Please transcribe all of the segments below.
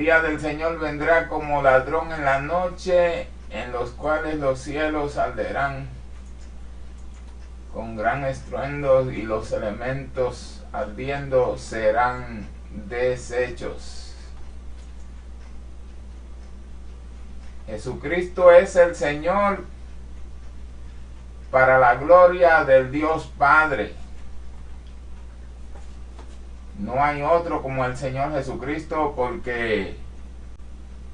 El día del Señor vendrá como ladrón en la noche, en los cuales los cielos arderán con gran estruendo y los elementos ardiendo serán deshechos. Jesucristo es el Señor para la gloria del Dios Padre. No hay otro como el Señor Jesucristo, porque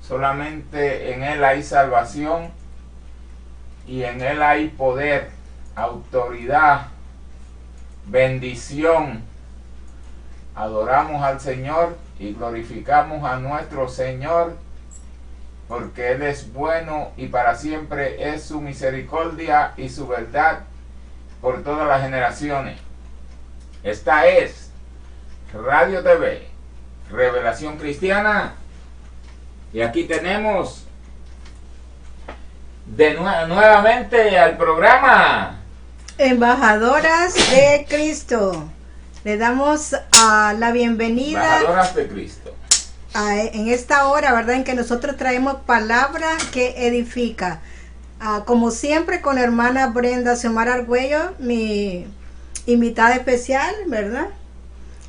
solamente en Él hay salvación y en Él hay poder, autoridad, bendición. Adoramos al Señor y glorificamos a nuestro Señor, porque Él es bueno y para siempre es su misericordia y su verdad por todas las generaciones. Esta es Radio TV, Revelación Cristiana, y aquí tenemos nuevamente al programa Embajadoras de Cristo. Le damos la bienvenida. Embajadoras de Cristo. En esta hora, ¿verdad? En que nosotros traemos palabra que edifica. Como siempre, con la hermana Brenda Xiomara Argüello, mi invitada especial, ¿verdad?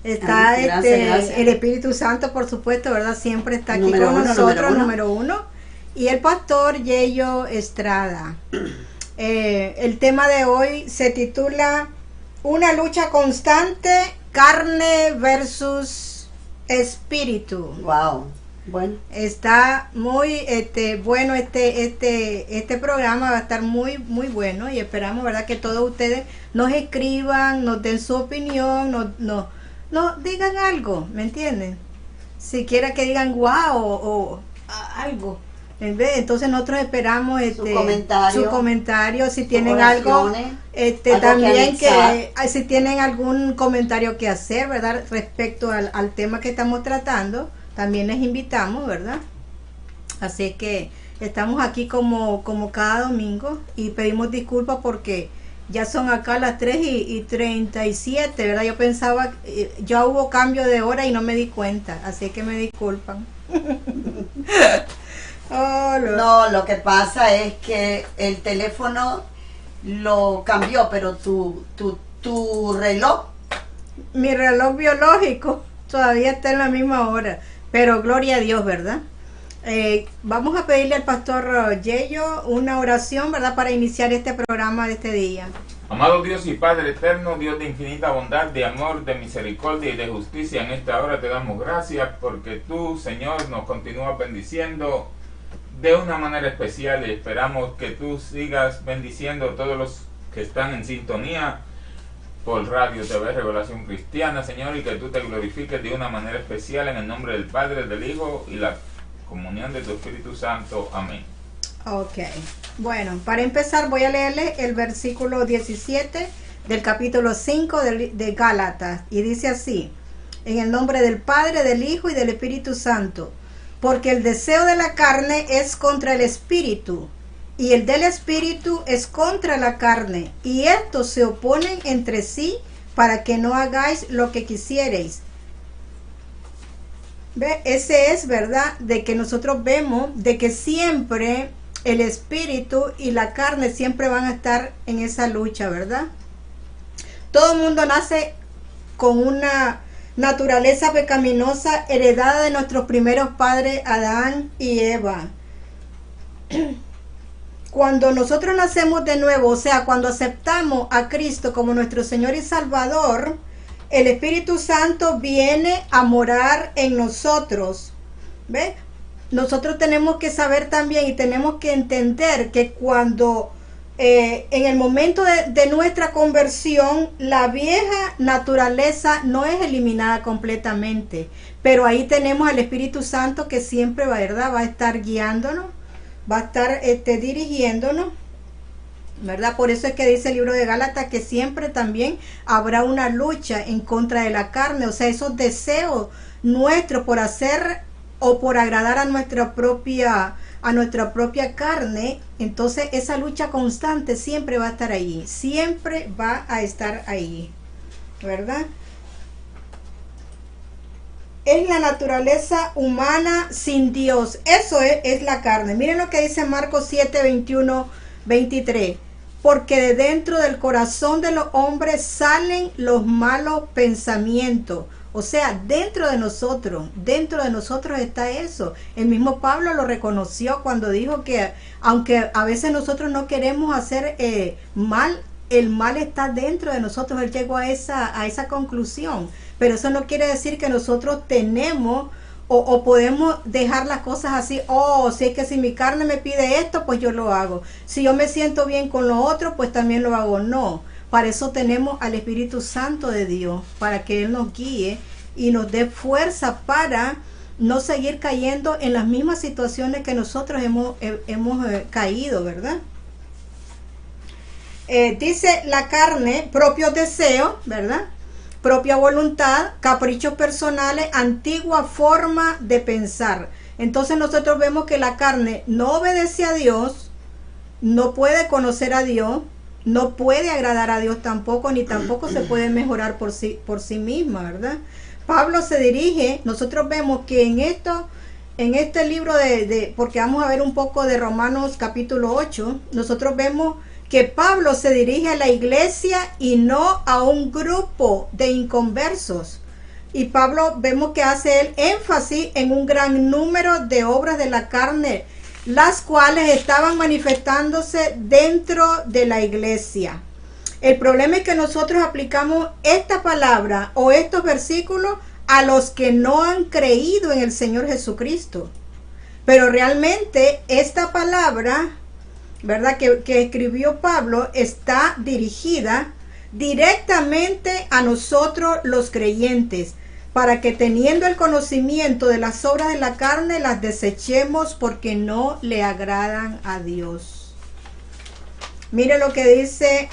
Está gracias. el Espíritu Santo, por supuesto, ¿verdad? Siempre está aquí con nosotros, número uno. Y el pastor Yello Estrada. El tema de hoy se titula Una lucha constante, carne versus espíritu. Wow. Bueno. Está muy bueno este programa, va a estar muy bueno, y esperamos, ¿verdad?, que todos ustedes nos escriban, nos den su opinión, nos digan algo, ¿me entienden? Siquiera que digan wow o algo. Entonces nosotros esperamos su comentario, si tienen algo también que si tienen algún comentario que hacer, ¿verdad?, respecto al tema que estamos tratando, también les invitamos, ¿verdad? Así que estamos aquí como cada domingo, y pedimos disculpas porque ya son acá las 3:37, ¿verdad? Yo pensaba, ya hubo cambio de hora y no me di cuenta, así que me disculpan. No, lo que pasa es que el teléfono lo cambió, pero tu reloj. Mi reloj biológico todavía está en la misma hora, pero gloria a Dios, ¿verdad? Vamos a pedirle al pastor Yello una oración, ¿verdad?, para iniciar este programa de este día. Amado Dios y Padre eterno, Dios de infinita bondad, de amor, de misericordia y de justicia, en esta hora te damos gracias porque tú, Señor, nos continúas bendiciendo de una manera especial, y esperamos que tú sigas bendiciendo a todos los que están en sintonía por Radio TV Revelación Cristiana, Señor, y que tú te glorifiques de una manera especial en el nombre del Padre, del Hijo y la comunión de tu Espíritu Santo. Amén. Ok, bueno, para empezar voy a leerle el versículo 17 del capítulo 5 de Gálatas, y dice así: en el nombre del Padre, del Hijo y del Espíritu Santo, porque el deseo de la carne es contra el Espíritu, y el del Espíritu es contra la carne, y estos se oponen entre sí para que no hagáis lo que quisierais. ¿Ve? Ese es, ¿verdad?, de que nosotros vemos de que siempre el espíritu y la carne siempre van a estar en esa lucha, ¿verdad? Todo el mundo nace con una naturaleza pecaminosa heredada de nuestros primeros padres, Adán y Eva. Cuando nosotros nacemos de nuevo, o sea, cuando aceptamos a Cristo como nuestro Señor y Salvador, el Espíritu Santo viene a morar en nosotros. ¿Ve? Nosotros tenemos que saber también y tenemos que entender que cuando en el momento de nuestra conversión, la vieja naturaleza no es eliminada completamente, pero ahí tenemos al Espíritu Santo que siempre, ¿verdad?, va a estar guiándonos, va a estar dirigiéndonos, ¿verdad? Por eso es que dice el libro de Gálatas que siempre también habrá una lucha en contra de la carne, o sea, esos deseos nuestros por hacer o por agradar a nuestra propia carne. Entonces esa lucha constante siempre va a estar ahí, siempre va a estar ahí, ¿verdad? es la naturaleza humana sin Dios. Eso es la carne. Miren lo que dice Marcos 7, 21, 23. Porque de dentro del corazón de los hombres salen los malos pensamientos. O sea, dentro de nosotros está eso. El mismo Pablo lo reconoció cuando dijo que aunque a veces nosotros no queremos hacer mal, el mal está dentro de nosotros. Él llegó a esa conclusión. Pero eso no quiere decir que nosotros tenemos o podemos dejar las cosas así. Si es que si mi carne me pide esto, pues yo lo hago. Si yo me siento bien con lo otro, pues también lo hago. No. Para eso tenemos al Espíritu Santo de Dios, para que Él nos guíe y nos dé fuerza para no seguir cayendo en las mismas situaciones que nosotros hemos caído, ¿verdad? Dice la carne, propios deseos, ¿verdad? Propia voluntad, caprichos personales, antigua forma de pensar. Entonces nosotros vemos que la carne no obedece a Dios, no puede conocer a Dios, no puede agradar a Dios tampoco, ni tampoco se puede mejorar por sí misma, ¿verdad? Pablo se dirige, nosotros vemos que en este libro porque vamos a ver un poco de Romanos capítulo 8, nosotros vemos que Pablo se dirige a la iglesia y no a un grupo de inconversos. Y Pablo vemos que hace el énfasis en un gran número de obras de la carne, las cuales estaban manifestándose dentro de la iglesia. El problema es que nosotros aplicamos esta palabra o estos versículos a los que no han creído en el Señor Jesucristo. Pero realmente esta palabra, ¿verdad?, que escribió Pablo, está dirigida directamente a nosotros los creyentes, para que teniendo el conocimiento de las obras de la carne, las desechemos porque no le agradan a Dios. Mire lo que dice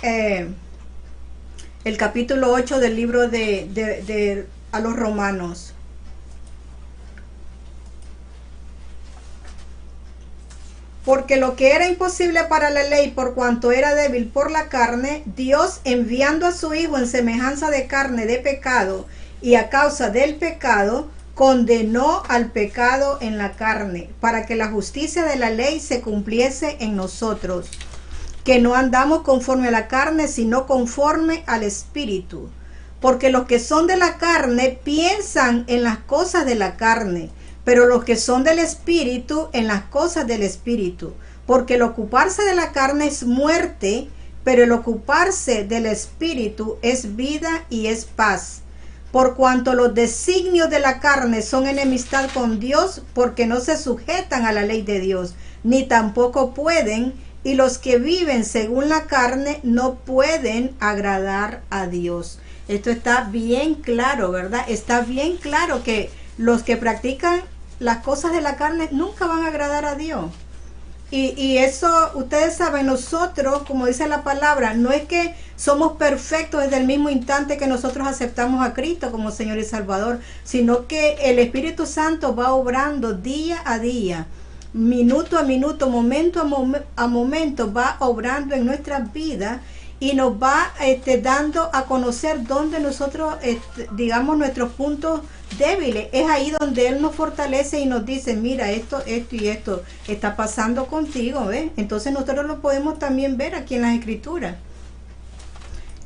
el capítulo 8 del libro de a los Romanos. Porque lo que era imposible para la ley, por cuanto era débil por la carne, Dios, enviando a su Hijo en semejanza de carne de pecado, y a causa del pecado, condenó al pecado en la carne, para que la justicia de la ley se cumpliese en nosotros, que no andamos conforme a la carne, sino conforme al Espíritu. Porque los que son de la carne piensan en las cosas de la carne, pero los que son del Espíritu en las cosas del Espíritu. Porque el ocuparse de la carne es muerte, pero el ocuparse del Espíritu es vida y es paz. Por cuanto los designios de la carne son enemistad con Dios, porque no se sujetan a la ley de Dios, ni tampoco pueden, y los que viven según la carne no pueden agradar a Dios. Esto está bien claro, ¿verdad? Está bien claro que los que practican las cosas de la carne nunca van a agradar a Dios. Y eso, ustedes saben, nosotros, como dice la palabra, no es que somos perfectos desde el mismo instante que nosotros aceptamos a Cristo como Señor y Salvador, sino que el Espíritu Santo va obrando día a día, minuto a minuto, momento a momento, va obrando en nuestras vidas y nos va dando a conocer dónde nosotros, digamos, nuestros puntos débiles. Es ahí donde Él nos fortalece y nos dice, mira, esto y esto está pasando contigo, ¿ves? Entonces nosotros lo podemos también ver aquí en las Escrituras.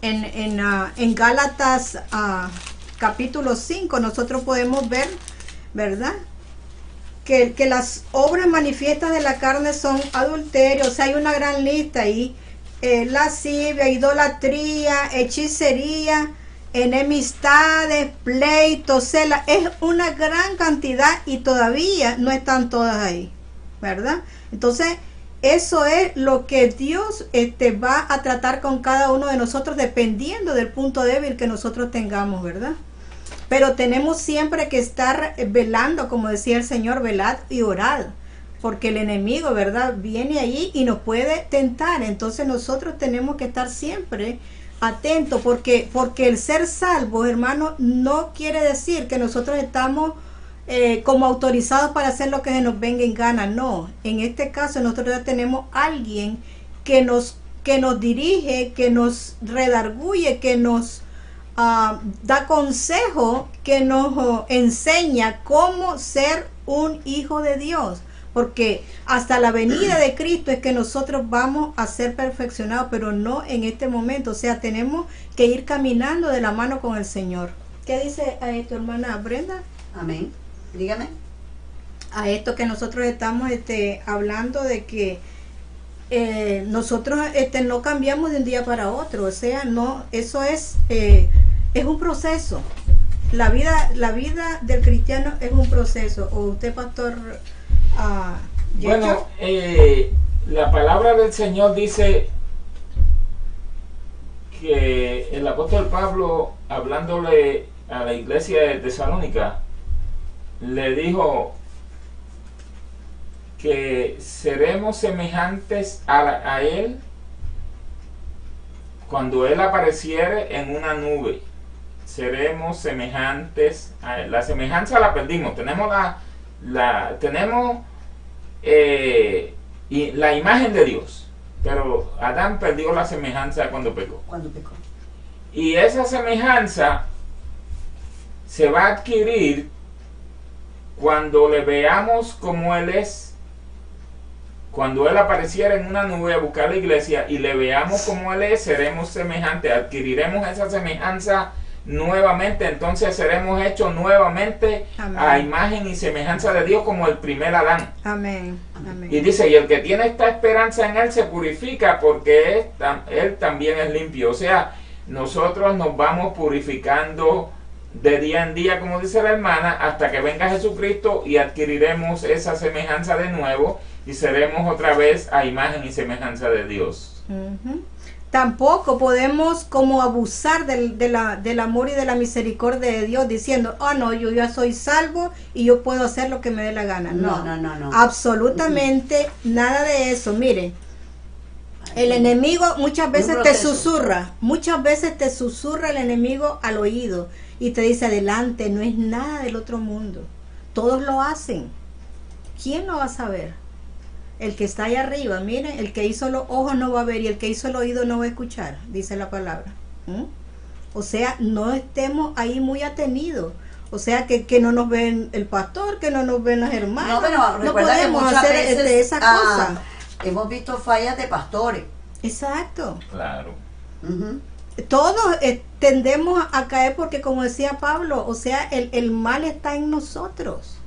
En Gálatas capítulo 5 nosotros podemos ver, ¿verdad?, que las obras manifiestas de la carne son adulterio. O sea, hay una gran lista ahí. Lascivia, idolatría, hechicería, enemistades, pleitos, celas. Es una gran cantidad y todavía no están todas ahí, ¿verdad? Entonces, eso es lo que Dios va a tratar con cada uno de nosotros dependiendo del punto débil que nosotros tengamos, ¿verdad? Pero tenemos siempre que estar velando, como decía el Señor, velad y orad, porque el enemigo, ¿verdad?, viene allí y nos puede tentar. Entonces nosotros tenemos que estar siempre atentos, porque el ser salvo, hermano, no quiere decir que nosotros estamos como autorizados para hacer lo que se nos venga en gana. No, en este caso nosotros ya tenemos alguien que nos dirige, que nos redarguye, que nos da consejo, que nos enseña cómo ser un hijo de Dios. Porque hasta la venida de Cristo es que nosotros vamos a ser perfeccionados, pero no en este momento. O sea, tenemos que ir caminando de la mano con el Señor. ¿Qué dice tu hermana Brenda? Amén. Dígame. A esto que nosotros estamos hablando de que nosotros no cambiamos de un día para otro. O sea, no, eso es un proceso. La vida del cristiano es un proceso. ¿O usted, pastor? Bueno, la palabra del Señor dice que el apóstol Pablo, hablándole a la iglesia de Tesalónica, le dijo que seremos semejantes a él cuando él apareciere en una nube. Seremos semejantes a él. La semejanza la perdimos. Tenemos tenemos la imagen de Dios, pero Adán perdió la semejanza cuando pecó. Y esa semejanza se va a adquirir cuando le veamos como Él es. Cuando Él apareciera en una nube a buscar la iglesia y le veamos como Él es, seremos semejantes, adquiriremos esa semejanza nuevamente, entonces seremos hechos nuevamente. Amén. A imagen y semejanza de Dios como el primer Adán. Amén. Amén. Y dice, y el que tiene esta esperanza en Él se purifica porque Él también es limpio. O sea, nosotros nos vamos purificando de día en día, como dice la hermana, hasta que venga Jesucristo y adquiriremos esa semejanza de nuevo y seremos otra vez a imagen y semejanza de Dios. Tampoco podemos como abusar del amor y de la misericordia de Dios diciendo, oh no, yo ya soy salvo y yo puedo hacer lo que me dé la gana. No. Absolutamente nada de eso. Mire, el enemigo muchas veces te susurra el enemigo al oído y te dice, adelante, no es nada del otro mundo. Todos lo hacen. ¿Quién lo va a saber? El que está ahí arriba, miren, el que hizo los ojos no va a ver y el que hizo el oído no va a escuchar, dice la palabra. O sea, no estemos ahí muy atenidos. O sea, que no nos ven el pastor, que no nos ven las hermanas. No, pero no podemos hacer esa cosa. Hemos visto fallas de pastores. Exacto. Claro. Todos tendemos a caer porque, como decía Pablo, o sea, el mal está en nosotros.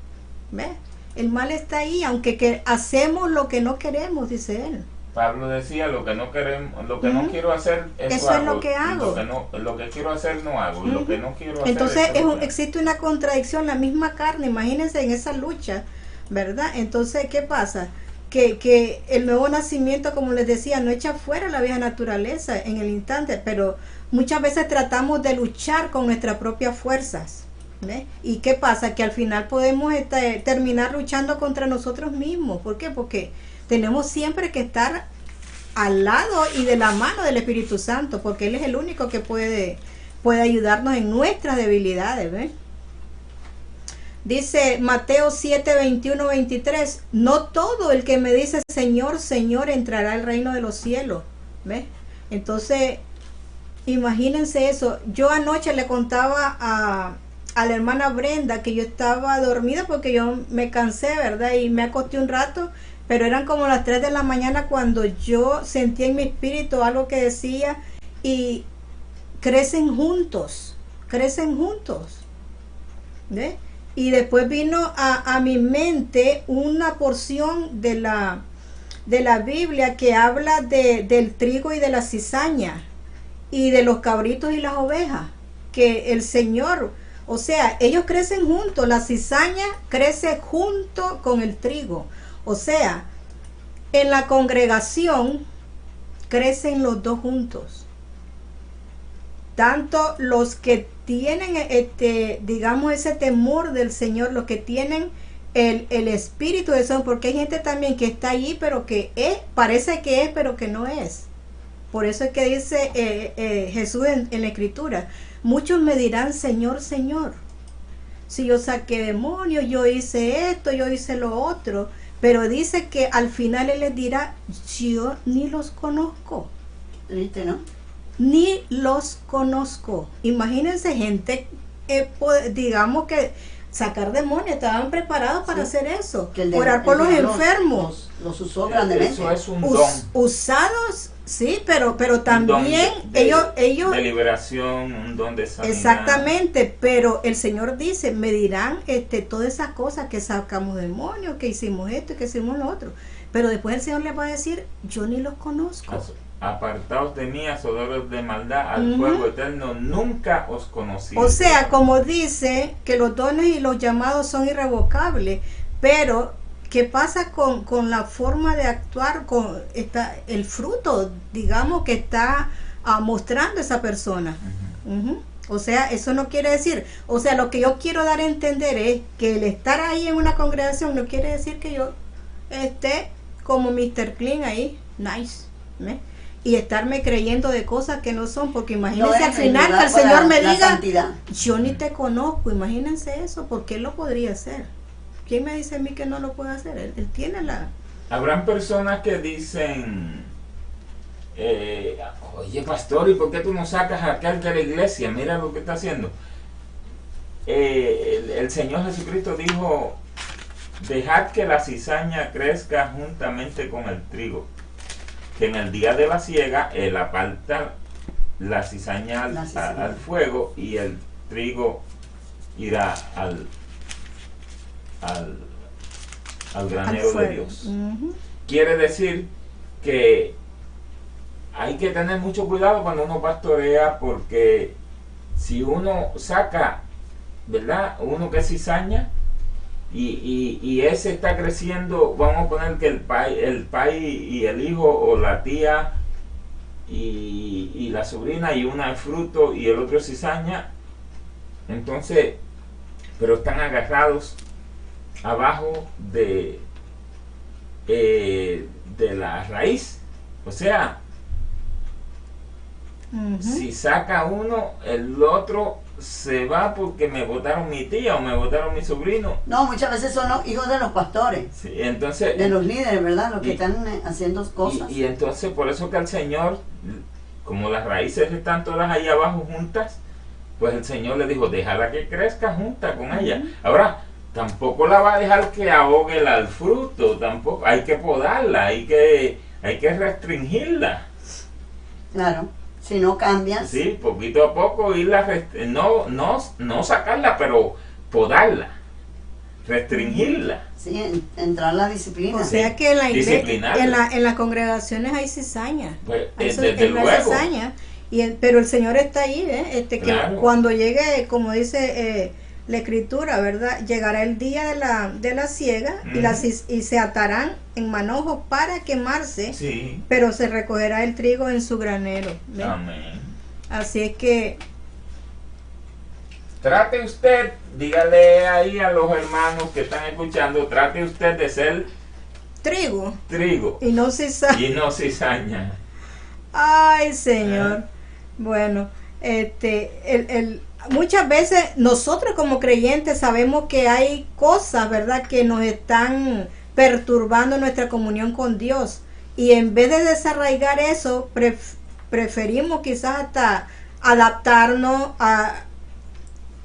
¿Ves? El mal está ahí, aunque hacemos lo que no queremos, dice él. Pablo decía, lo que no queremos, lo que no quiero hacer, eso hago, es lo que hago. Lo que quiero hacer no hago, lo que no quiero hacer. Entonces existe una contradicción, la misma carne, imagínense en esa lucha, ¿verdad? Entonces, ¿qué pasa? Que el nuevo nacimiento, como les decía, no echa fuera la vieja naturaleza en el instante, pero muchas veces tratamos de luchar con nuestras propias fuerzas. ¿Ve? ¿Y qué pasa? Que al final podemos terminar luchando contra nosotros mismos. ¿Por qué? Porque tenemos siempre que estar al lado y de la mano del Espíritu Santo, porque Él es el único que puede ayudarnos en nuestras debilidades. ¿Ve? Dice Mateo 7, 21, 23, no todo el que me dice Señor, Señor entrará al reino de los cielos. ¿Ve? Entonces, imagínense eso. Yo anoche le contaba a la hermana Brenda que yo estaba dormida porque yo me cansé, ¿verdad? Y me acosté un rato, pero eran como las 3 de la mañana cuando yo sentí en mi espíritu algo que decía, y crecen juntos, ¿ve? Y después vino a mi mente una porción de la Biblia que habla del trigo y de la cizaña, y de los cabritos y las ovejas, que el Señor... O sea, ellos crecen juntos, la cizaña crece junto con el trigo. O sea, en la congregación crecen los dos juntos. Tanto los que tienen, digamos, ese temor del Señor, los que tienen el Espíritu de Dios, porque hay gente también que está allí, pero que parece que es, pero que no es. Por eso es que dice Jesús en la Escritura, muchos me dirán, Señor, Señor, si yo saqué demonios, yo hice esto, yo hice lo otro, pero dice que al final Él les dirá, yo ni los conozco. Triste, ¿no? Ni los conozco. Imagínense gente digamos que sacar demonios, estaban preparados para hacer eso, Que orar por los enfermos, los usó grandemente. Eso es un don. Usados, sí, pero Un don también ellos de liberación, un don de sanidad. exactamente, pero el Señor dice, me dirán todas esas cosas que sacamos demonios, que hicimos esto y que hicimos lo otro, pero después el Señor les va a decir, yo ni los conozco. Apartaos de mí, hacedores de maldad, al fuego eterno, nunca os conocí. O sea, como dice que los dones y los llamados son irrevocables, pero ¿qué pasa con la forma de actuar, con el fruto, digamos, que está mostrando esa persona? O sea, eso no quiere decir, o sea, lo que yo quiero dar a entender es que el estar ahí en una congregación no quiere decir que yo esté como Mr. Clean ahí, nice, ¿ves? Y estarme creyendo de cosas que no son, porque imagínense al final que el Señor me diga, santidad. yo ni te conozco, imagínense eso, porque Él lo podría hacer. ¿Quién me dice a mí que no lo puede hacer? Él tiene la... Habrán personas que dicen, oye pastor, ¿y por qué tú no sacas a aquel de la iglesia? Mira lo que está haciendo. El Señor Jesucristo dijo, dejad que la cizaña crezca juntamente con el trigo, que en el día de la siega Él aparta la cizaña al fuego y el trigo irá al granero de Dios. Quiere decir que hay que tener mucho cuidado cuando uno pastorea, porque si uno saca, ¿verdad?, uno que es cizaña y ese está creciendo, vamos a poner que el pai y el hijo, o la tía y la sobrina, y una es fruto y el otro es cizaña, entonces, pero están agarrados abajo de la raíz. O sea, si saca uno, el otro se va porque me botaron mi tía o me botaron mi sobrino. No, muchas veces son los hijos de los pastores, Sí, entonces, de los líderes, ¿verdad? Los que están haciendo cosas. y entonces por eso que el Señor, como las raíces están todas ahí abajo juntas, pues el Señor le dijo, déjala que crezca junta con ella. Ahora, tampoco la va a dejar que ahogue el fruto, tampoco, hay que podarla, hay que restringirla. Claro, si no cambias. Sí, poquito a poco irla, no sacarla, pero podarla, restringirla. Sí, entrar la disciplina. O sea que en la iglesia, Disciplinarla. en las congregaciones hay cizaña. Pues, Eso desde es la luego. cizaña. Pero el Señor está ahí, que Claro. cuando llegue, como dice la Escritura, ¿verdad? Llegará el día de la siega y se atarán en manojos para quemarse, Sí. pero se recogerá el trigo en su granero. ¿Ves? Amén. Así es que Trate usted, dígale ahí a los hermanos que están escuchando, trate usted de ser trigo trigo y no cizaña. y no cizaña. Ay, Señor. Bueno, muchas veces nosotros como creyentes sabemos que hay cosas, ¿verdad?, que nos están perturbando nuestra comunión con Dios, y en vez de desarraigar eso, preferimos quizás hasta adaptarnos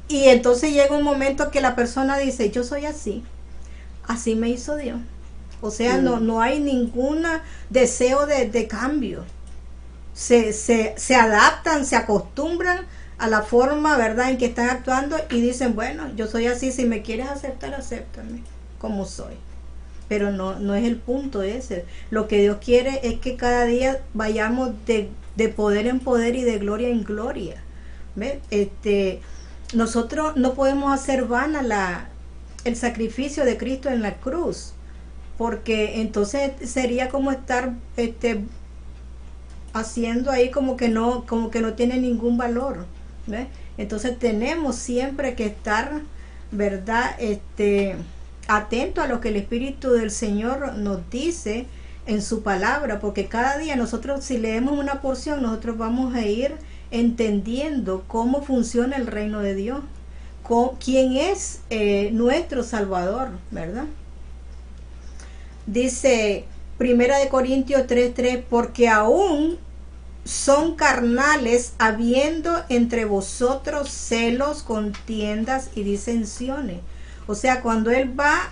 y entonces llega un momento que la persona dice, yo soy así me hizo Dios. O sea, no hay ningún deseo de cambio. Se adaptan, se acostumbran a la forma, ¿verdad?, en que están actuando, y dicen, bueno, yo soy así, si me quieres aceptar, acéptame como soy. Pero no es el punto ese. Lo que Dios quiere es que cada día vayamos de poder en poder y de gloria en gloria. ¿Ves? Nosotros no podemos hacer vana el sacrificio de Cristo en la cruz, porque entonces sería como estar haciendo ahí como que no tiene ningún valor. ¿Ves? Entonces tenemos siempre que estar, ¿verdad?, atento a lo que el Espíritu del Señor nos dice en su palabra, porque cada día nosotros, si leemos una porción, nosotros vamos a ir entendiendo cómo funciona el reino de Dios, quién es nuestro Salvador, ¿verdad? Dice 1 Corintios 3:3, porque aún son carnales, habiendo entre vosotros celos, contiendas y disensiones. O sea, cuando él va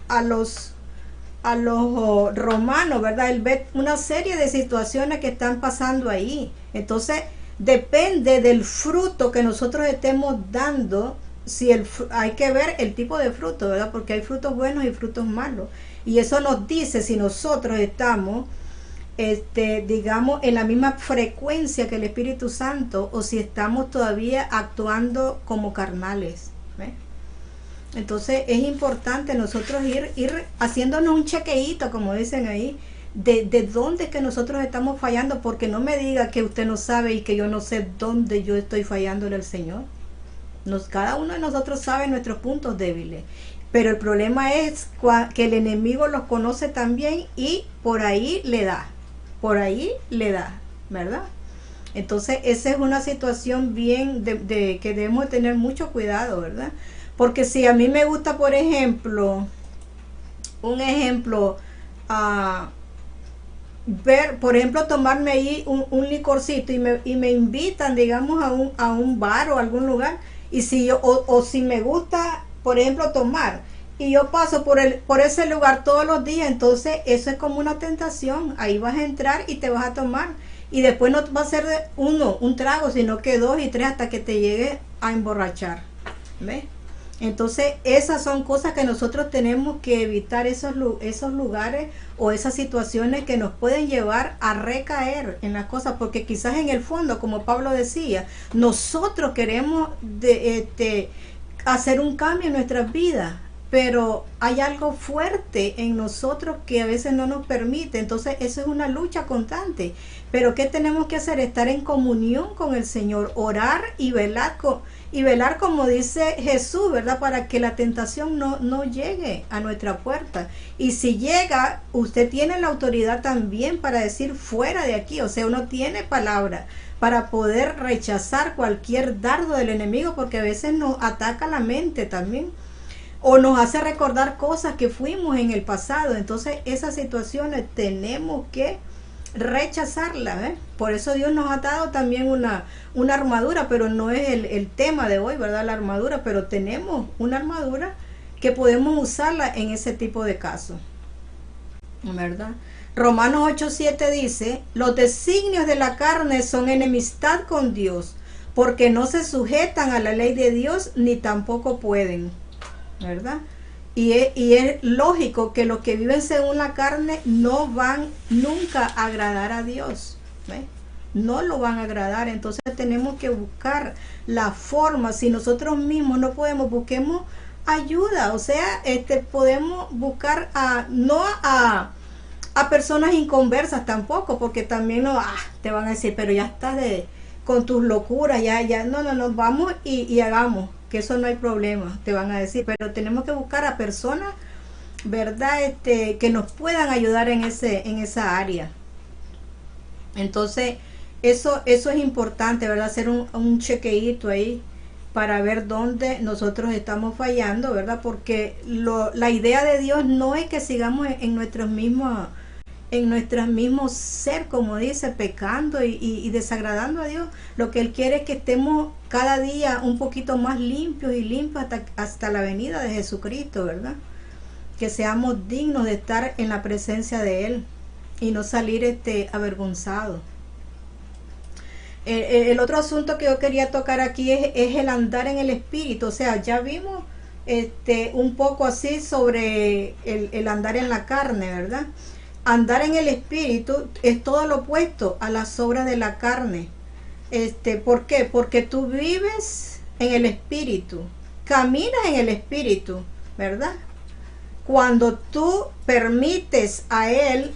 a los romanos, ¿verdad? Él ve una serie de situaciones que están pasando ahí. Entonces, depende del fruto que nosotros estemos dando. Si hay que ver el tipo de fruto, ¿verdad? Porque hay frutos buenos y frutos malos. Y eso nos dice si nosotros estamos, digamos, en la misma frecuencia que el Espíritu Santo, o si estamos todavía actuando como carnales, ¿ves? Entonces es importante nosotros ir haciéndonos un chequeíto, como dicen ahí, de dónde es que nosotros estamos fallando, porque no me diga que usted no sabe y que yo no sé dónde yo estoy fallándole al Señor. Cada uno de nosotros sabe nuestros puntos débiles, pero el problema es que el enemigo los conoce también y por ahí le da, ¿verdad? Entonces esa es una situación bien de que debemos tener mucho cuidado, ¿verdad? Porque si a mí me gusta, por ejemplo, ver, por ejemplo, tomarme ahí un licorcito y me invitan, digamos, a un bar o algún lugar, y si yo, o si me gusta, por ejemplo, tomar, y yo paso por ese lugar todos los días, entonces eso es como una tentación. Ahí vas a entrar y te vas a tomar, y después no va a ser un trago, sino que 2 y 3 hasta que te llegue a emborrachar, ¿ves? Entonces esas son cosas que nosotros tenemos que evitar, esos lugares o esas situaciones que nos pueden llevar a recaer en las cosas, porque quizás en el fondo, como Pablo decía, nosotros queremos hacer un cambio en nuestras vidas, pero hay algo fuerte en nosotros que a veces no nos permite. Entonces eso es una lucha constante. Pero ¿qué tenemos que hacer? Estar en comunión con el Señor, orar y velar como dice Jesús, ¿verdad? Para que la tentación no llegue a nuestra puerta. Y si llega, usted tiene la autoridad también para decir fuera de aquí. O sea, uno tiene palabra para poder rechazar cualquier dardo del enemigo, porque a veces nos ataca la mente también, o nos hace recordar cosas que fuimos en el pasado. Entonces esas situaciones tenemos que rechazarlas, ¿eh? Por eso Dios nos ha dado también una armadura, pero no es el tema de hoy, ¿verdad? La armadura, pero tenemos una armadura que podemos usarla en ese tipo de casos, ¿verdad? Romanos 8:7 dice: los designios de la carne son enemistad con Dios, porque no se sujetan a la ley de Dios, ni tampoco pueden, ¿verdad? Y es lógico que los que viven según la carne no van nunca a agradar a Dios, ¿ves? No lo van a agradar. Entonces tenemos que buscar la forma. Si nosotros mismos no podemos, busquemos ayuda. O sea, podemos buscar no a personas inconversas tampoco, porque también te van a decir, pero ya estás con tus locuras, ya, no, vamos y hagamos, que eso no hay problema, te van a decir, pero tenemos que buscar a personas, ¿verdad? Que nos puedan ayudar en esa área. Entonces, eso es importante, ¿verdad? Hacer un chequeíto ahí para ver dónde nosotros estamos fallando, ¿verdad? Porque la idea de Dios no es que sigamos en nuestros mismos ser, como dice, pecando y desagradando a Dios. Lo que Él quiere es que estemos cada día un poquito más limpios y limpios hasta la venida de Jesucristo, ¿verdad? Que seamos dignos de estar en la presencia de Él y no salir avergonzados. El otro asunto que yo quería tocar aquí es el andar en el Espíritu. O sea, ya vimos un poco así sobre el andar en la carne, ¿verdad? Andar en el Espíritu es todo lo opuesto a las obras de la carne. ¿Por qué? Porque tú vives en el Espíritu, caminas en el Espíritu, ¿verdad? Cuando tú permites a Él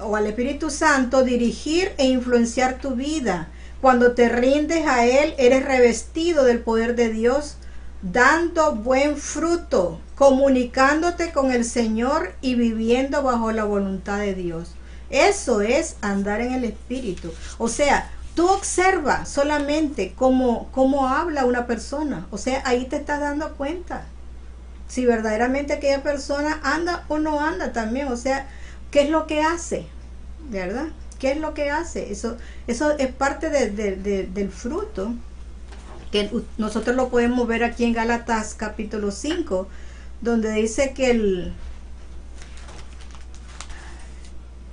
o al Espíritu Santo dirigir e influenciar tu vida, cuando te rindes a Él, eres revestido del poder de Dios, dando buen fruto, comunicándote con el Señor y viviendo bajo la voluntad de Dios. Eso es andar en el Espíritu. O sea, tú observa solamente cómo habla una persona. O sea, ahí te estás dando cuenta si verdaderamente aquella persona anda o no anda también. O sea, ¿qué es lo que hace? ¿Verdad? ¿Qué es lo que hace? Eso es parte del fruto, que nosotros lo podemos ver aquí en Gálatas capítulo 5, donde dice que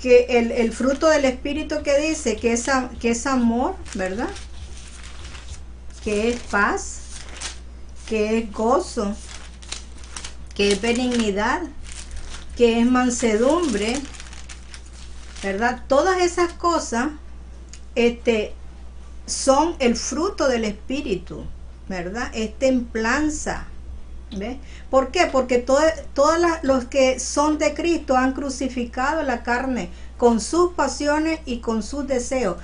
el fruto del Espíritu, que dice que es amor, ¿verdad? Que es paz, que es gozo, que es benignidad, que es mansedumbre, ¿verdad? Todas esas cosas son el fruto del Espíritu, ¿verdad? Es templanza, ¿ves? ¿Por qué? Porque todos los que son de Cristo han crucificado la carne con sus pasiones y con sus deseos.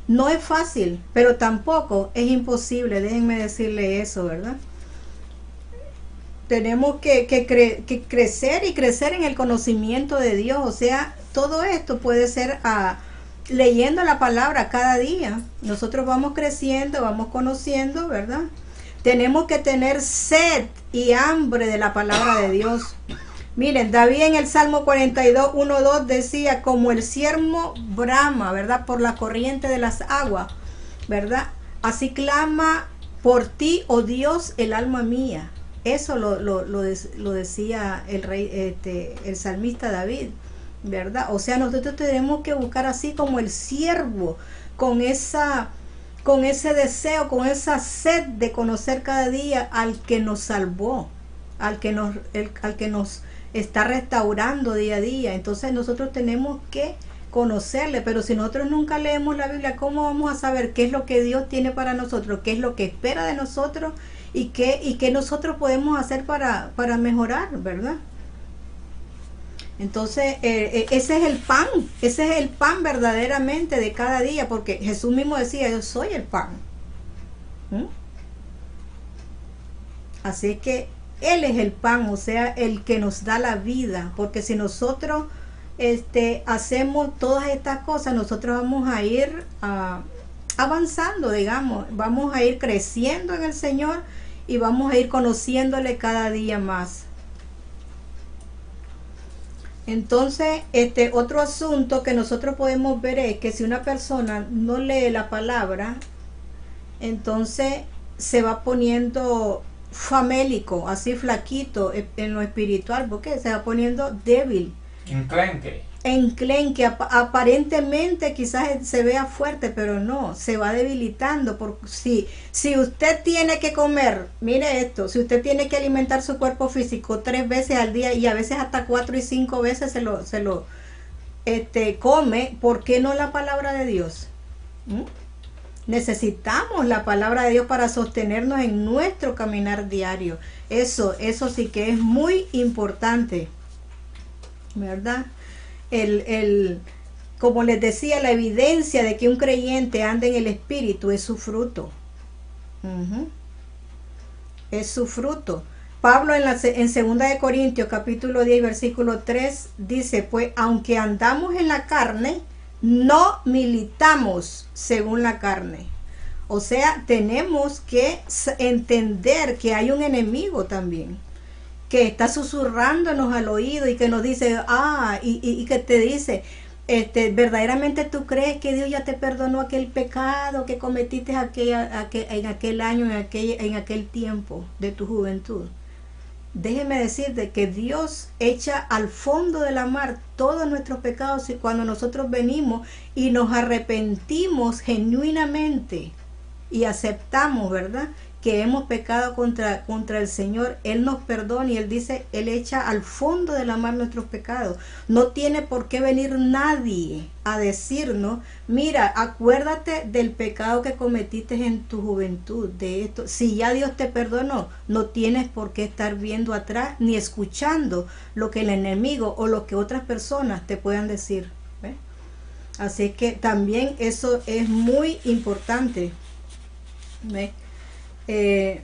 No es fácil, pero tampoco es imposible, déjenme decirle eso, ¿verdad? Tenemos que crecer y crecer en el conocimiento de Dios. O sea, todo esto puede ser leyendo la palabra cada día. Nosotros vamos creciendo, vamos conociendo, ¿verdad? Tenemos que tener sed y hambre de la palabra de Dios. Miren, David en el Salmo 42, 1, 2 decía, como el ciervo brama, ¿verdad? Por la corriente de las aguas, ¿verdad? Así clama por ti, oh Dios, el alma mía. Eso lo decía el rey, el salmista David, ¿verdad? O sea, nosotros tenemos que buscar así como el siervo, con ese deseo, con esa sed de conocer cada día al que nos salvó, al que nos está restaurando día a día. Entonces nosotros tenemos que conocerle, pero si nosotros nunca leemos la Biblia, ¿cómo vamos a saber qué es lo que Dios tiene para nosotros, qué es lo que espera de nosotros y qué nosotros podemos hacer para mejorar, ¿verdad? Entonces, ese es el pan verdaderamente de cada día, porque Jesús mismo decía, yo soy el pan. Así que Él es el pan, o sea, el que nos da la vida, porque si nosotros hacemos todas estas cosas, nosotros vamos a ir avanzando, digamos, vamos a ir creciendo en el Señor y vamos a ir conociéndole cada día más. Entonces, otro asunto que nosotros podemos ver es que si una persona no lee la palabra, entonces se va poniendo famélico, así flaquito en lo espiritual, porque se va poniendo débil. Enclenque, aparentemente quizás se vea fuerte, pero no, se va debilitando. Si usted tiene que comer, mire esto, si usted tiene que alimentar su cuerpo físico 3 veces al día y a veces hasta 4 y 5 veces se lo come, ¿por qué no la palabra de Dios? Necesitamos la palabra de Dios para sostenernos en nuestro caminar diario. Eso sí que es muy importante, ¿verdad? Como les decía, la evidencia de que un creyente anda en el Espíritu es su fruto. Es su fruto. Pablo en 2 de Corintios capítulo 10 versículo 3 dice, pues aunque andamos en la carne, no militamos según la carne. O sea, tenemos que entender que hay un enemigo también, que está susurrándonos al oído y que nos dice, y que te dice, verdaderamente tú crees que Dios ya te perdonó aquel pecado que cometiste en aquel año, en aquel tiempo de tu juventud. Déjeme decirte que Dios echa al fondo de la mar todos nuestros pecados, y cuando nosotros venimos y nos arrepentimos genuinamente y aceptamos, ¿verdad?, que hemos pecado contra el Señor, Él nos perdona y Él dice, Él echa al fondo de la mar nuestros pecados. No tiene por qué venir nadie a decirnos, mira, acuérdate del pecado que cometiste en tu juventud, de esto. Si ya Dios te perdonó, no tienes por qué estar viendo atrás ni escuchando lo que el enemigo o lo que otras personas te puedan decir. ¿Ves? Así que también eso es muy importante. ¿Ves? En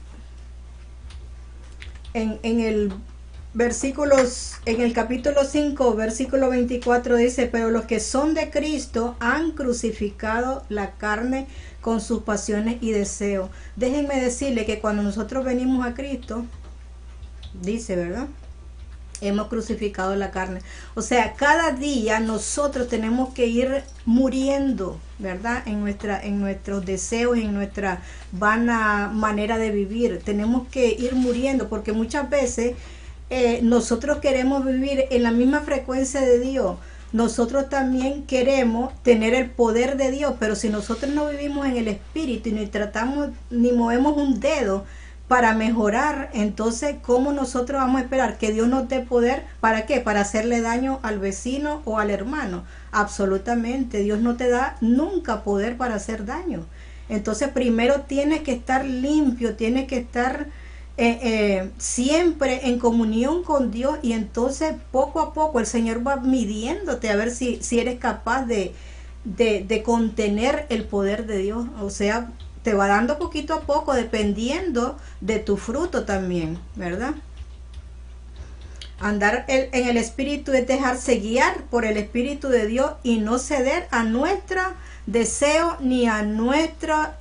el capítulo 5 versículo 24 dice, pero los que son de Cristo han crucificado la carne con sus pasiones y deseos. Déjenme decirle que cuando nosotros venimos a Cristo, dice, ¿verdad?, hemos crucificado la carne. O sea, cada día nosotros tenemos que ir muriendo, ¿verdad? En nuestros deseos, en nuestra vana manera de vivir. Tenemos que ir muriendo porque muchas veces nosotros queremos vivir en la misma frecuencia de Dios. Nosotros también queremos tener el poder de Dios, pero si nosotros no vivimos en el Espíritu y ni tratamos, ni movemos un dedo para mejorar, entonces ¿cómo nosotros vamos a esperar que Dios nos dé poder? ¿Para qué? ¿Para hacerle daño al vecino o al hermano? Absolutamente, Dios no te da nunca poder para hacer daño. Entonces primero tienes que estar limpio, tienes que estar siempre en comunión con Dios, y entonces poco a poco el Señor va midiéndote a ver si eres capaz de contener el poder de Dios. O sea, te va dando poquito a poco dependiendo de tu fruto también, ¿verdad? Andar en el Espíritu es dejarse guiar por el Espíritu de Dios y no ceder a nuestro deseo ni a nuestra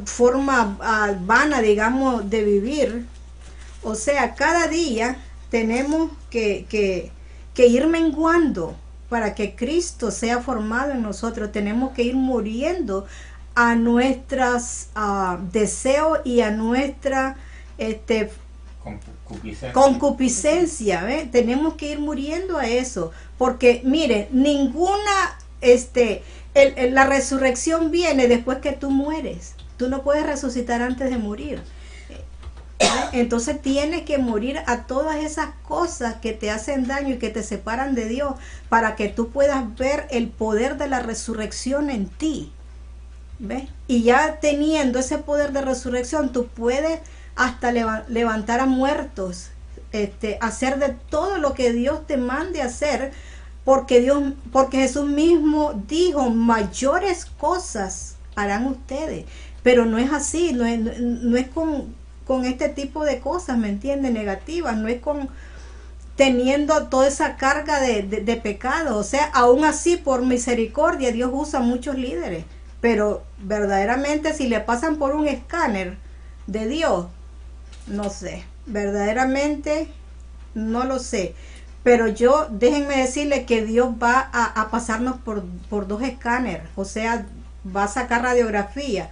forma vana, digamos, de vivir. O sea, cada día tenemos que ir menguando para que Cristo sea formado en nosotros. Tenemos que ir muriendo a nuestros deseos y a nuestra concupiscencia, ¿ve? Tenemos que ir muriendo a eso, porque mire, ninguna la resurrección viene después que tú mueres. Tú no puedes resucitar antes de morir. Entonces tienes que morir a todas esas cosas que te hacen daño y que te separan de Dios, para que tú puedas ver el poder de la resurrección en ti. ¿Ves? Y ya teniendo ese poder de resurrección, tú puedes hasta levantar a muertos, hacer de todo lo que Dios te mande hacer, porque Jesús mismo dijo: mayores cosas harán ustedes. Pero no es así, no es con este tipo de cosas, ¿me entiendes? Negativas, no es con teniendo toda esa carga de pecado. O sea, aún así, por misericordia, Dios usa muchos líderes, pero verdaderamente si le pasan por un escáner de Dios, no sé, verdaderamente no lo sé. Pero déjenme decirle que Dios va a pasarnos por dos escáneres. O sea, va a sacar radiografía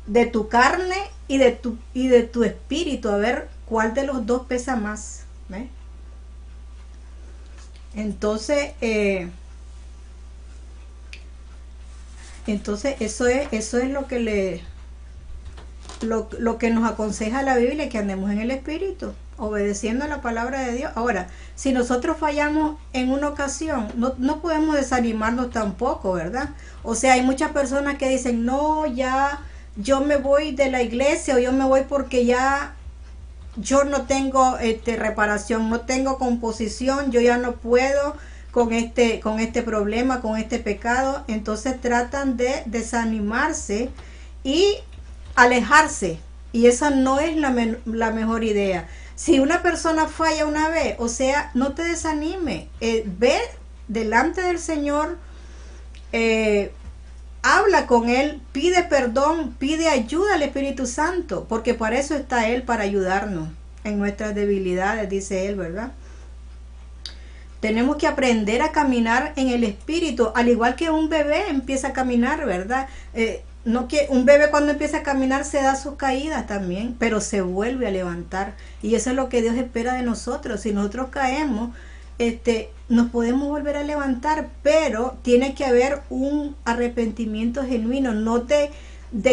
de tu carne y de tu espíritu, a ver cuál de los dos pesa más, ¿ves? Entonces eso es lo que lo que nos aconseja la Biblia, que andemos en el Espíritu, obedeciendo a la palabra de Dios. Ahora, si nosotros fallamos en una ocasión, no podemos desanimarnos tampoco, ¿verdad? O sea, hay muchas personas que dicen: no, ya yo me voy de la iglesia, o yo me voy porque ya yo no tengo reparación, no tengo composición, yo ya no puedo con este problema, con este pecado. Entonces tratan de desanimarse y alejarse, y esa no es la mejor idea. Si una persona falla una vez, o sea, no te desanime, ve delante del Señor, habla con Él, pide perdón, pide ayuda al Espíritu Santo, porque para eso está Él, para ayudarnos en nuestras debilidades, dice Él, ¿verdad? Tenemos que aprender a caminar en el Espíritu, al igual que un bebé empieza a caminar, ¿verdad? No, que un bebé cuando empieza a caminar se da sus caídas también, pero se vuelve a levantar, y eso es lo que Dios espera de nosotros. Si nosotros caemos, nos podemos volver a levantar, pero tiene que haber un arrepentimiento genuino, no de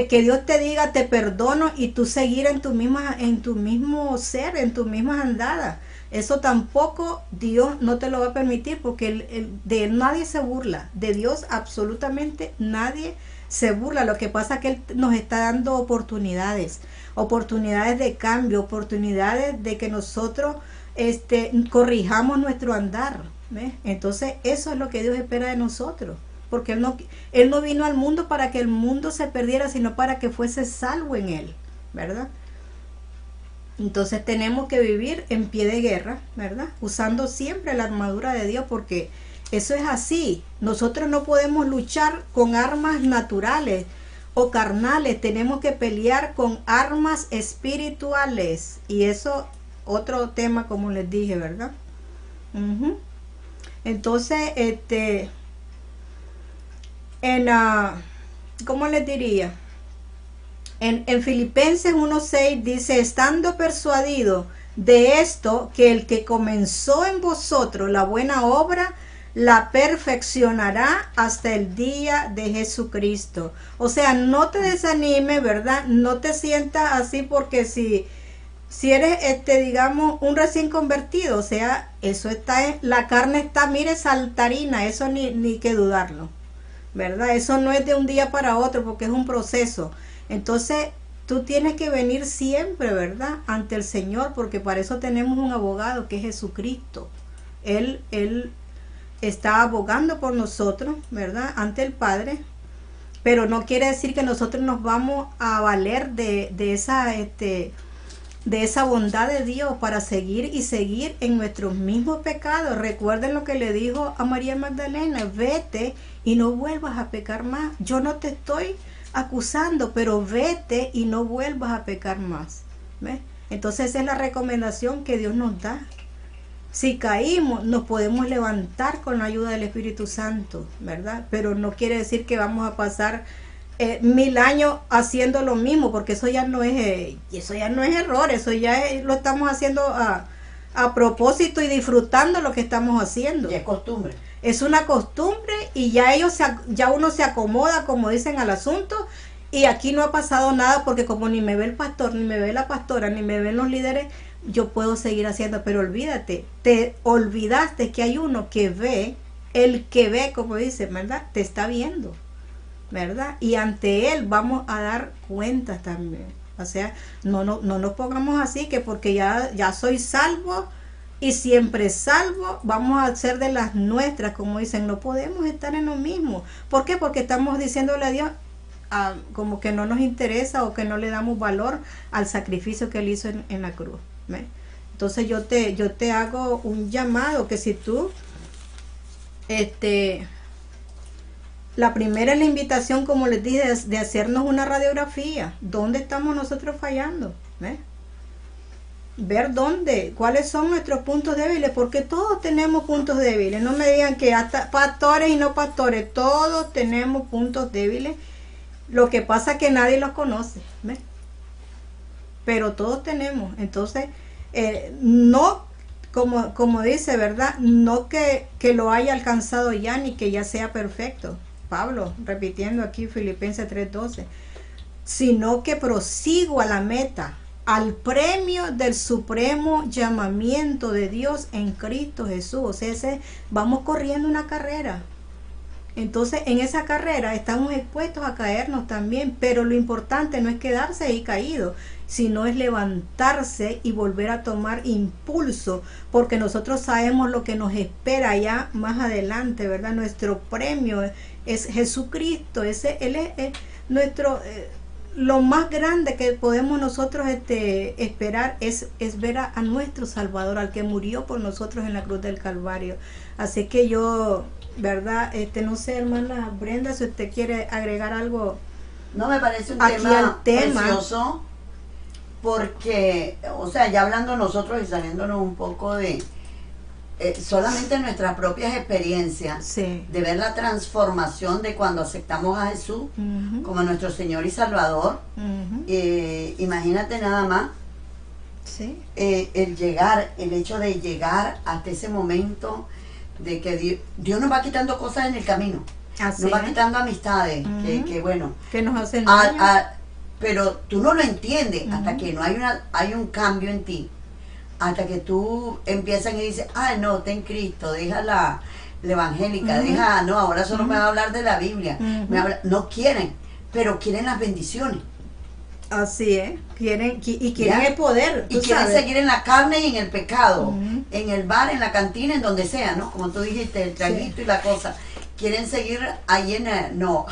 que Dios te diga: te perdono, y tú seguir en tu mismo ser, en tu misma andada. Eso tampoco Dios no te lo va a permitir, porque de Él nadie se burla, de Dios absolutamente nadie se burla. Lo que pasa es que Él nos está dando oportunidades de cambio, oportunidades de que nosotros corrijamos nuestro andar, ¿ves? Entonces eso es lo que Dios espera de nosotros, porque Él no vino al mundo para que el mundo se perdiera, sino para que fuese salvo en Él, ¿verdad? Entonces tenemos que vivir en pie de guerra, ¿verdad? Usando siempre la armadura de Dios, porque eso es así. Nosotros no podemos luchar con armas naturales o carnales, tenemos que pelear con armas espirituales, y eso otro tema, como les dije, ¿verdad? Ujú. Entonces, ¿cómo les diría? En Filipenses 1:6 dice, estando persuadido de esto, que el que comenzó en vosotros la buena obra, la perfeccionará hasta el día de Jesucristo. O sea, no te desanimes, ¿verdad? No te sientas así porque si eres, digamos, un recién convertido, o sea, eso está, la carne está, mire, saltarina, eso ni que dudarlo, ¿verdad? Eso no es de un día para otro porque es un proceso. Entonces, tú tienes que venir siempre, ¿verdad?, ante el Señor, porque para eso tenemos un abogado que es Jesucristo. Él está abogando por nosotros, ¿verdad?, ante el Padre, pero no quiere decir que nosotros nos vamos a valer de esa bondad de Dios para seguir en nuestros mismos pecados. Recuerden lo que le dijo a María Magdalena, vete y no vuelvas a pecar más. Yo no te estoy acusando, pero vete y no vuelvas a pecar más. ¿Ves? Entonces esa es la recomendación que Dios nos da. Si caímos, nos podemos levantar con la ayuda del Espíritu Santo, ¿verdad? Pero no quiere decir que vamos a pasar 1000 años haciendo lo mismo, porque eso ya no es error, eso ya lo estamos haciendo a propósito y disfrutando lo que estamos haciendo. Y es costumbre. Es una costumbre y ya uno se acomoda, como dicen, al asunto, y aquí no ha pasado nada porque como ni me ve el pastor, ni me ve la pastora, ni me ven los líderes, yo puedo seguir haciendo. Pero olvídate, te olvidaste que hay uno que ve, el que ve, como dicen, ¿verdad? Te está viendo, ¿verdad? Y ante él vamos a dar cuentas también. O sea, no nos pongamos así que porque ya soy salvo y siempre salvo, vamos a ser de las nuestras, como dicen. No podemos estar en lo mismo. ¿Por qué? Porque estamos diciéndole a Dios como que no nos interesa o que no le damos valor al sacrificio que él hizo en la cruz. ¿Ves? Entonces yo te hago un llamado, que si tú la primera es la invitación, como les dije, de hacernos una radiografía. ¿Dónde estamos nosotros fallando? ¿Ves? Ver cuáles son nuestros puntos débiles, porque todos tenemos puntos débiles. No me digan que hasta pastores y no pastores, todos tenemos puntos débiles. Lo que pasa es que nadie los conoce, ¿ves? Pero todos tenemos. Entonces, no, como dice, ¿verdad? No que lo haya alcanzado ya, ni que ya sea perfecto. Pablo, repitiendo aquí Filipenses 3:12, sino que prosigo a la meta, al premio del supremo llamamiento de Dios en Cristo Jesús. O sea, vamos corriendo una carrera. Entonces, en esa carrera estamos expuestos a caernos también, pero lo importante no es quedarse ahí caído, sino es levantarse y volver a tomar impulso, porque nosotros sabemos lo que nos espera ya más adelante, ¿verdad? Nuestro premio es Jesucristo. Él es nuestro... lo más grande que podemos nosotros esperar es ver a nuestro Salvador, al que murió por nosotros en la cruz del Calvario. Así que yo, ¿verdad? No sé, hermana Brenda, si usted quiere agregar algo. No, me parece un aquí tema tema precioso, porque, o sea, ya hablando nosotros y saliéndonos un poco de solamente nuestras propias experiencias, sí, de ver la transformación de cuando aceptamos a Jesús como nuestro Señor y Salvador. Imagínate nada más, sí, el hecho de llegar hasta ese momento de que Dios nos va quitando cosas en el camino. así Nos va es. quitando amistades, que bueno, Que nos hacen daño. pero tú no lo entiendes hasta que no hay un cambio en ti, hasta que tú empiezas y dices, no, ten Cristo, deja la evangélica, no, ahora solo me va a hablar de la Biblia. No quieren, pero quieren las bendiciones. Así es, quieren ¿Ya? el poder. Y quieren seguir en la carne y en el pecado, en el bar, en la cantina, en donde sea, ¿no? Como tú dijiste, el traguito y la cosa. Quieren seguir ahí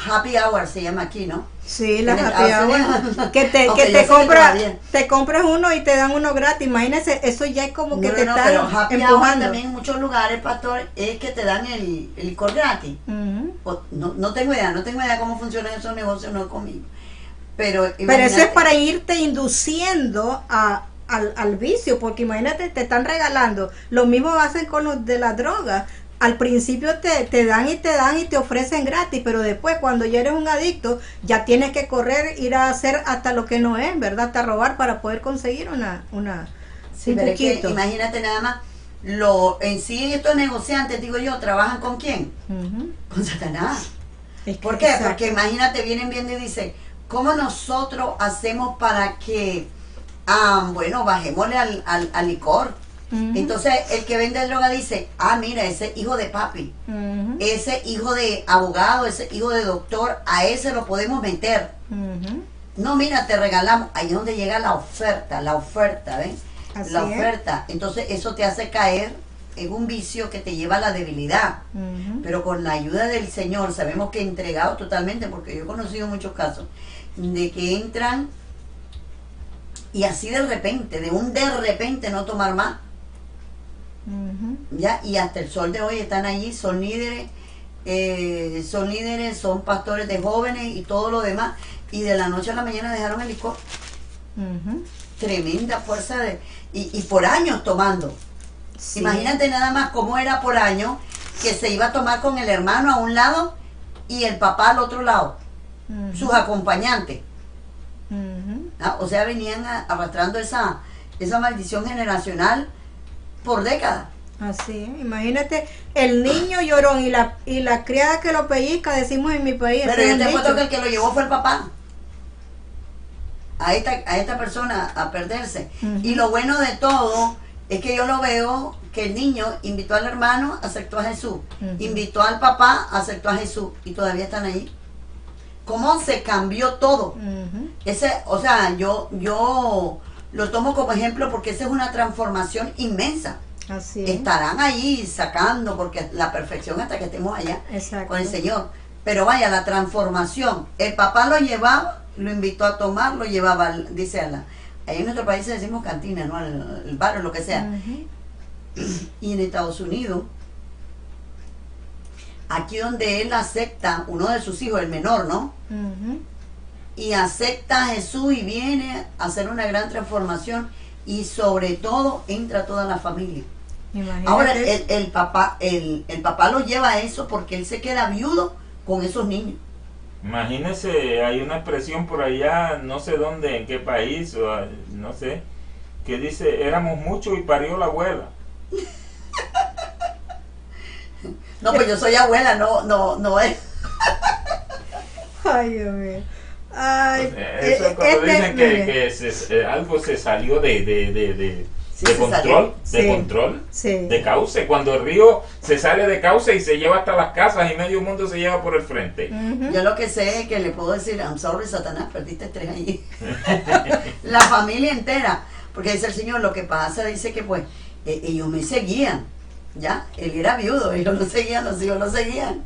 happy hour se llama aquí, ¿no? Sí, la En el happy hour. okay, te compras uno y te dan uno gratis. Imagínese, eso ya es como que te están pero happy hour empujando. también en muchos lugares, pastor, es que te dan el licor gratis. No tengo idea cómo funcionan esos negocios, no conmigo. Pero eso es para irte induciendo a al vicio, porque imagínate, te están regalando. Lo mismo hacen con los de la droga. Al principio te dan y te ofrecen gratis, pero después cuando ya eres un adicto, ya tienes que correr, ir a hacer hasta lo que no es, ¿verdad? Hasta robar para poder conseguir Sí, un pero es que poquito. imagínate nada más, en sí estos negociantes, digo yo, ¿trabajan con quién? Ujú. Con Satanás. Es que- ¿Por qué? exacto. Porque imagínate, vienen viendo y dicen, ¿cómo nosotros hacemos para que, bueno, bajémosle al licor? Ujú. Entonces el que vende droga dice, mira, ese hijo de papi, Ujú. ese hijo de abogado, ese hijo de doctor, a ese lo podemos meter. Ujú. No, mira, te regalamos. Ahí es donde llega la oferta, ¿ves? Así La es. oferta. Entonces eso te hace caer en un vicio que te lleva a la debilidad. Ujú. Pero con la ayuda del Señor, sabemos que entregado totalmente, porque yo he conocido muchos casos de que entran y así de repente no tomar más. Ujú. Ya, y hasta el sol de hoy están allí, son líderes, son pastores de jóvenes y todo lo demás, y de la noche a la mañana dejaron el licor. Ujú. Tremenda fuerza y por años tomando. Sí. Imagínate nada más cómo era por año que se iba a tomar con el hermano a un lado y el papá al otro lado, Ujú. sus acompañantes. Ujú. O sea, venían arrastrando esa maldición generacional por décadas. Así es. Imagínate el niño llorón y la criada que lo pellizca, decimos en mi país. Pero ese es yo un te apuesto dicho. que el que lo llevó fue el papá. A esta persona a perderse. Ujú. Y lo bueno de todo es que yo lo veo que el niño invitó al hermano, aceptó a Jesús. Ujú. Invitó al papá, aceptó a Jesús. Y todavía están ahí. ¿Cómo se cambió todo? Ujú. O sea, yo lo tomo como ejemplo porque esa es una transformación inmensa. Así es. Estarán ahí sacando, porque la perfección hasta que estemos allá Exacto. con el Señor. Pero vaya, la transformación. El papá lo llevaba, lo invitó a tomar, lo llevaba, dice ahí en nuestro país decimos cantina, ¿no? El bar o lo que sea. Ujú. Y en Estados Unidos, aquí donde él acepta, uno de sus hijos, el menor, ¿no? Ujú. Y acepta a Jesús y viene a hacer una gran transformación y sobre todo entra toda la familia. Imagínate. Ahora el papá lo lleva a eso porque él se queda viudo con esos niños. Imagínese, hay una expresión por allá, no sé dónde, en qué país, o no sé, que dice, éramos muchos y parió la abuela. No, pues yo soy abuela, no es. Ay, Dios mío. Ay, Eso es cuando dicen mire, que algo se salió de Sí, se control, salió. de Sí. control, sí. de cauce. Cuando el río se sale de cauce y se lleva hasta las casas y medio mundo se lleva por el frente. Ujú. Yo lo que sé es que le puedo decir, I'm sorry, Satanás, perdiste 3 allí. La familia entera. Porque dice el Señor, lo que pasa, dice que pues, ellos me seguían. Ya, él era viudo, ellos lo seguían, los hijos lo seguían.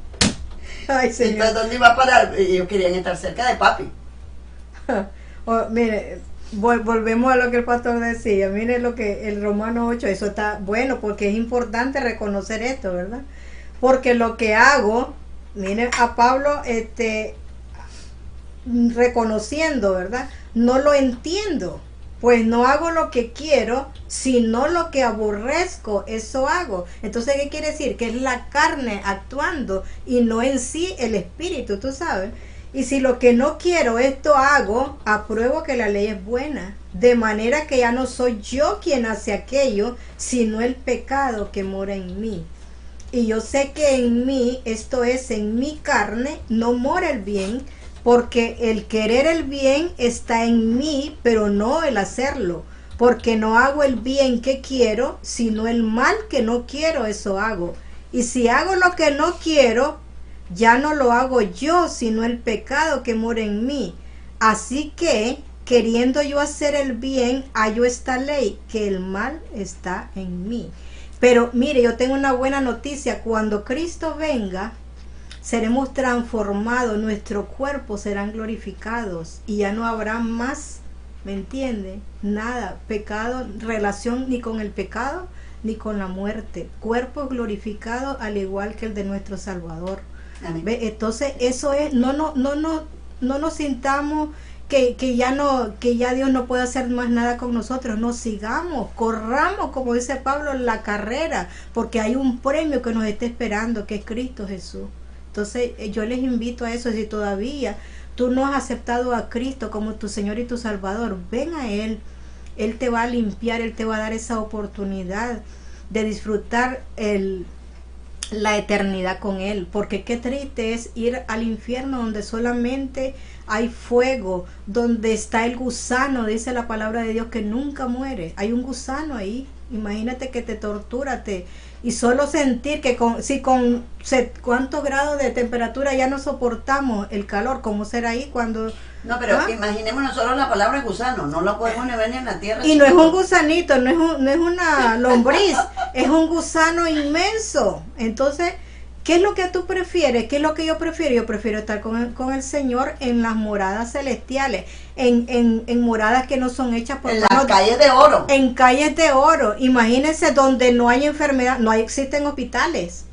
Ay, señor. Entonces, ¿dónde iba a parar? Ellos querían estar cerca de papi. Mire, volvemos a lo que el pastor decía. Mire lo que el Romano 8, eso está bueno porque es importante reconocer esto, ¿verdad? Porque lo que hago, miren a Pablo reconociendo, ¿verdad? No lo entiendo, pues no hago lo que quiero, sino lo que aborrezco, eso hago. Entonces, ¿qué quiere decir? Que es la carne actuando y no en sí el espíritu, tú sabes. Y si lo que no quiero, esto hago, apruebo que la ley es buena. De manera que ya no soy yo quien hace aquello, sino el pecado que mora en mí. Y yo sé que en mí, esto es, en mi carne, no mora el bien, porque el querer el bien está en mí, pero no el hacerlo. Porque no hago el bien que quiero, sino el mal que no quiero, eso hago. Y si hago lo que no quiero, ya no lo hago yo, sino el pecado que mora en mí. Así que, queriendo yo hacer el bien, hallo esta ley, que el mal está en mí. Pero mire, yo tengo una buena noticia. Cuando Cristo venga, seremos transformados, nuestros cuerpos serán glorificados y ya no habrá más, ¿me entiende? Nada, pecado, relación ni con el pecado ni con la muerte. Cuerpos glorificados al igual que el de nuestro Salvador. Amén. ¿Ve? Entonces eso es, no nos sintamos que ya Dios no puede hacer más nada con nosotros. No, sigamos, corramos, como dice Pablo, la carrera, porque hay un premio que nos está esperando, que es Cristo Jesús. Entonces yo les invito a eso. Si todavía tú no has aceptado a Cristo como tu Señor y tu Salvador, ven a Él. Él te va a limpiar, Él te va a dar esa oportunidad de disfrutar la eternidad con Él, porque qué triste es ir al infierno donde solamente hay fuego, donde está el gusano, dice la palabra de Dios, que nunca muere. Hay un gusano ahí. Imagínate que te tortura, y solo sentir que cuántos grados de temperatura ya no soportamos el calor, ¿cómo será ahí cuando? No, pero imaginemos nosotros la palabra gusano, no la podemos ni ver ni en la tierra. Y no es un gusanito, no es una lombriz, es un gusano inmenso. Entonces, ¿qué es lo que tú prefieres? ¿Qué es lo que yo prefiero? Yo prefiero estar con el Señor en las moradas celestiales, en moradas que no son hechas por en las calles de oro. En calles de oro. Imagínense donde no hay enfermedad, existen hospitales.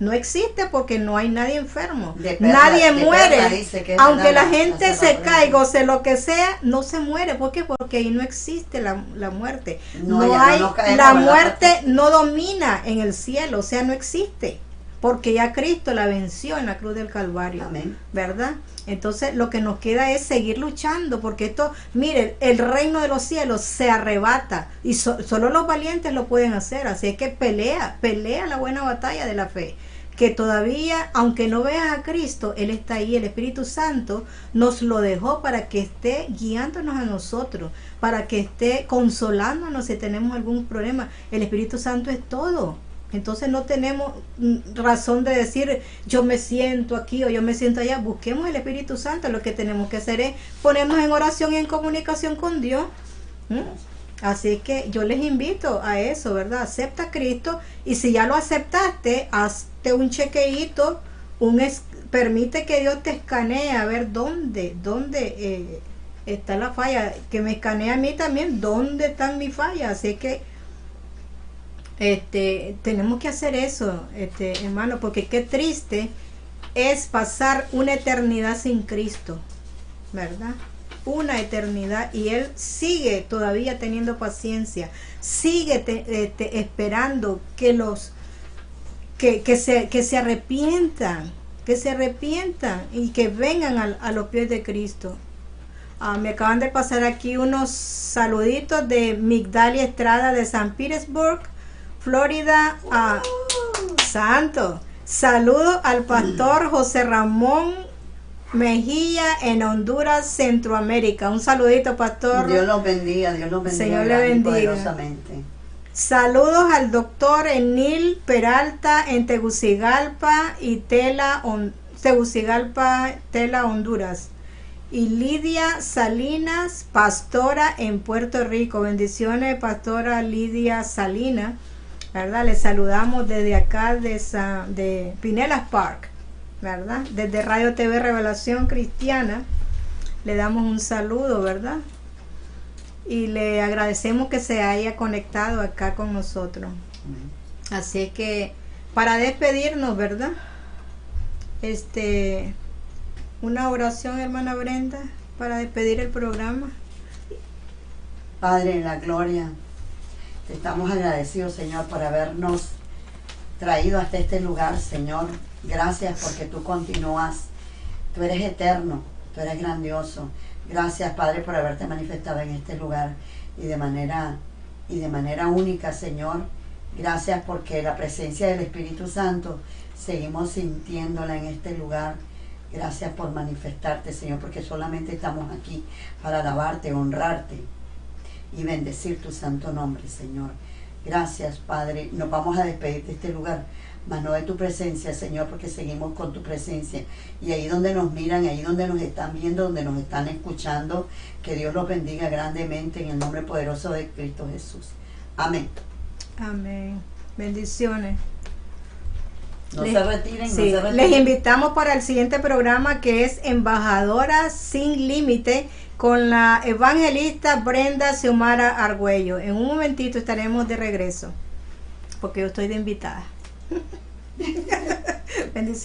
No existe porque no hay nadie enfermo. Nadie muere. Aunque la gente se caiga o sea lo que sea, no se muere. ¿Por qué? Porque ahí no existe la muerte. La muerte no domina en el cielo, o sea, no existe. Porque ya Cristo la venció en la cruz del Calvario. Amén. ¿Verdad? Entonces lo que nos queda es seguir luchando, porque esto, miren, el reino de los cielos se arrebata y solo los valientes lo pueden hacer. Así es que pelea la buena batalla de la fe, que todavía, aunque no veas a Cristo, Él está ahí. El Espíritu Santo nos lo dejó para que esté guiándonos a nosotros, para que esté consolándonos si tenemos algún problema. El Espíritu Santo es todo. Entonces no tenemos razón de decir yo me siento aquí o yo me siento allá. Busquemos el Espíritu Santo. Lo que tenemos que hacer es ponernos en oración y en comunicación con Dios. Así que yo les invito a eso, ¿verdad? Acepta a Cristo, y si ya lo aceptaste, hazte un chequeíto, permite que Dios te escanee a ver dónde está la falla, que me escanee a mí también dónde están mis fallas. Así que tenemos que hacer eso, hermano, porque qué triste es pasar una eternidad sin Cristo, ¿verdad? Una eternidad, y Él sigue todavía teniendo paciencia, sigue esperando que se arrepientan, y que vengan a los pies de Cristo. Me acaban de pasar aquí unos saluditos de Migdalia Estrada de San Petersburg, Florida. Santo. Saludo al pastor José Ramón Mejía en Honduras, Centroamérica. Un saludito, pastor. Dios los bendiga, Señor le bendiga poderosamente. Saludos al doctor Enil Peralta en Tegucigalpa, Tela, Honduras. Y Lidia Salinas, pastora en Puerto Rico. Bendiciones, pastora Lidia Salinas, ¿verdad? Les saludamos desde acá de Pinellas Park, ¿verdad? Desde Radio TV Revelación Cristiana le damos un saludo, ¿verdad? Y le agradecemos que se haya conectado acá con nosotros. Así que para despedirnos, ¿verdad? Una oración, hermana Brenda, para despedir el programa. Padre, en la gloria, te estamos agradecidos, Señor, por habernos traído hasta este lugar, Señor. Gracias porque tú continúas, tú eres eterno, tú eres grandioso. Gracias, Padre, por haberte manifestado en este lugar y de manera única, Señor. Gracias porque la presencia del Espíritu Santo seguimos sintiéndola en este lugar. Gracias por manifestarte, Señor, porque solamente estamos aquí para alabarte, honrarte y bendecir tu santo nombre, Señor. Gracias, Padre. Nos vamos a despedir de este lugar, mas no de tu presencia, Señor, porque seguimos con tu presencia. Y ahí donde nos miran, ahí donde nos están viendo, donde nos están escuchando, que Dios los bendiga grandemente en el nombre poderoso de Cristo Jesús. Amén. Amén. Bendiciones. Se retiren, sí, no se retiren. Les invitamos para el siguiente programa, que es Embajadora Sin Límite, con la evangelista Brenda Xiomara Argüello. En un momentito estaremos de regreso, porque yo estoy de invitada. Bendiciones.